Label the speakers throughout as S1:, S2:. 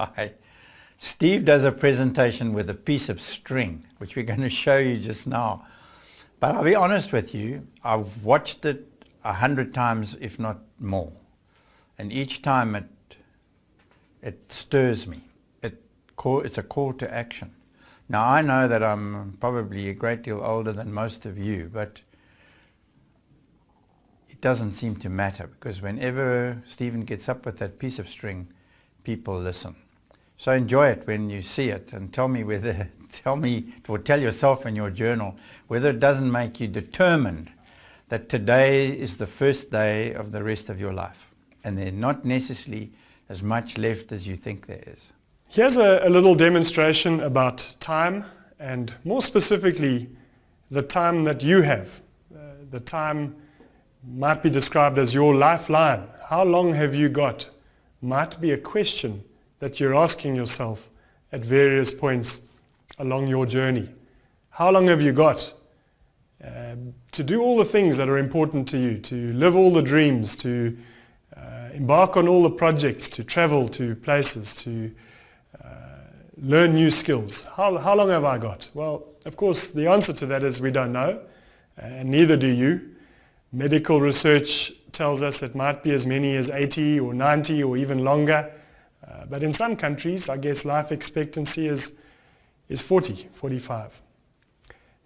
S1: Hi. Steve does a presentation with a piece of string, which we're going to show you just now. But I'll be honest with you, I've watched it 100 times, if not more. And each time it stirs me. It's a call to action. Now I know that I'm probably a great deal older than most of you, but it doesn't seem to matter, because whenever Stephen gets up with that piece of string, people listen. So enjoy it when you see it, and tell me, or tell yourself in your journal, whether it doesn't make you determined that today is the first day of the rest of your life, and there's not necessarily as much left as you think there is.
S2: Here's a little demonstration about time, and more specifically, the time that you have. The time might be described as your lifeline. How long have you got? Might be a question that you're asking yourself at various points along your journey. How long have you got to do all the things that are important to you, to live all the dreams, to embark on all the projects, to travel to places, to learn new skills? How long have I got? Well, of course, the answer to that is we don't know, and neither do you. Medical research tells us it might be as many as 80 or 90 or even longer. But in some countries, I guess life expectancy is 40, 45.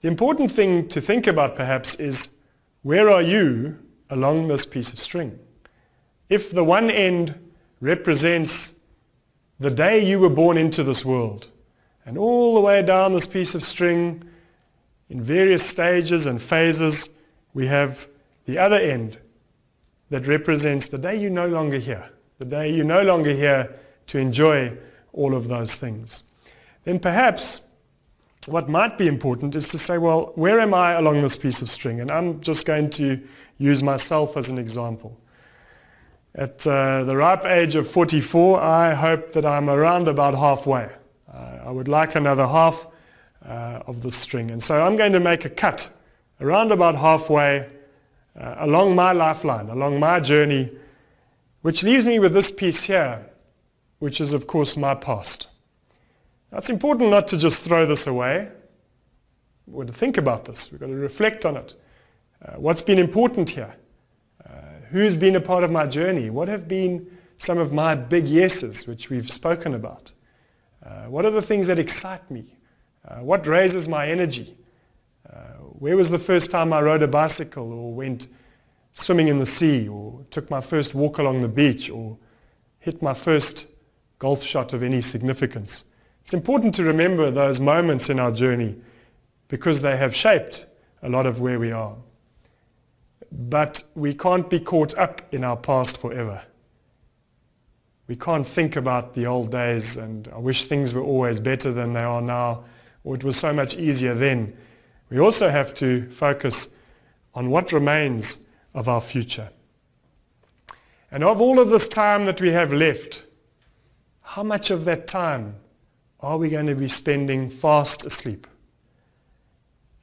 S2: The important thing to think about perhaps is, where are you along this piece of string? If the one end represents the day you were born into this world, and all the way down this piece of string, in various stages and phases, we have the other end that represents the day you're no longer here, the day you're no longer here to enjoy all of those things. Then perhaps what might be important is to say, well, where am I along this piece of string? And I'm just going to use myself as an example. At the ripe age of 44, I hope that I'm around about halfway. I would like another half of the string. And so I'm going to make a cut around about halfway along my lifeline, along my journey, which leaves me with this piece here, which is, of course, my past. Now, it's important not to just throw this away. We've got to think about this. We've got to reflect on it. What's been important here? Who's been a part of my journey? What have been some of my big yeses, which we've spoken about? What are the things that excite me? What raises my energy? Where was the first time I rode a bicycle, or went swimming in the sea, or took my first walk along the beach, or hit my first golf shot of any significance? It's important to remember those moments in our journey, because they have shaped a lot of where we are. But we can't be caught up in our past forever. We can't think about the old days and I wish things were always better than they are now, or it was so much easier then. We also have to focus on what remains of our future. And of all of this time that we have left, how much of that time are we going to be spending fast asleep?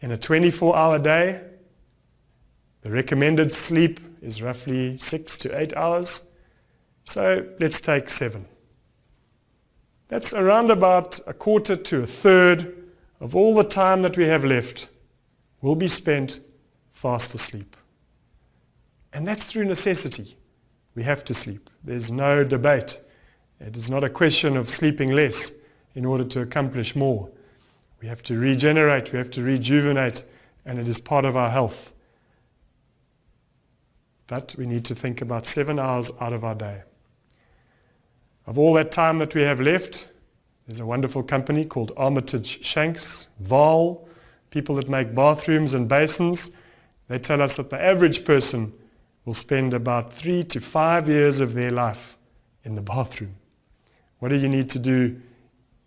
S2: In a 24-hour day, the recommended sleep is roughly 6 to 8 hours. So let's take 7. That's around about a quarter to a third of all the time that we have left will be spent fast asleep. And that's through necessity. We have to sleep. There's no debate. It is not a question of sleeping less in order to accomplish more. We have to regenerate, we have to rejuvenate, and it is part of our health. But we need to think about 7 hours out of our day. Of all that time that we have left, there's a wonderful company called Armitage Shanks, Val, people that make bathrooms and basins. They tell us that the average person will spend about 3 to 5 years of their life in the bathroom. What do you need to do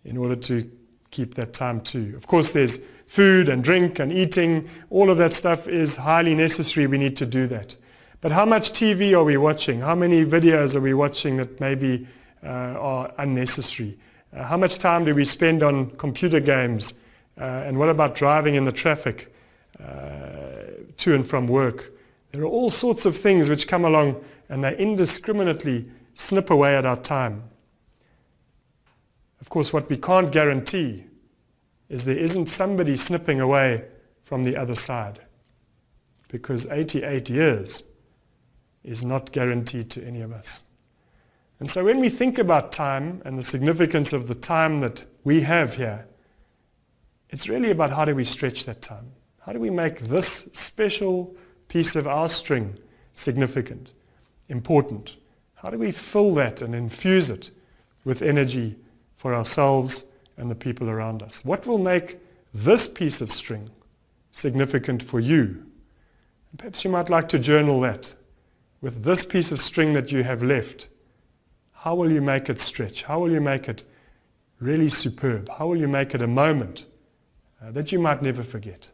S2: in order to keep that time too? Of course, there's food and drink and eating. All of that stuff is highly necessary. We need to do that. But how much TV are we watching? How many videos are we watching that maybe are unnecessary? How much time do we spend on computer games? And what about driving in the traffic to and from work? There are all sorts of things which come along and they indiscriminately snip away at our time. Of course, what we can't guarantee is there isn't somebody snipping away from the other side, because 88 years is not guaranteed to any of us. And so when we think about time and the significance of the time that we have here, it's really about how do we stretch that time? How do we make this special piece of our string significant, important? How do we fill that and infuse it with energy for ourselves and the people around us? What will make this piece of string significant for you? And perhaps you might like to journal that. With this piece of string that you have left, how will you make it stretch? How will you make it really superb? How will you make it a moment that you might never forget?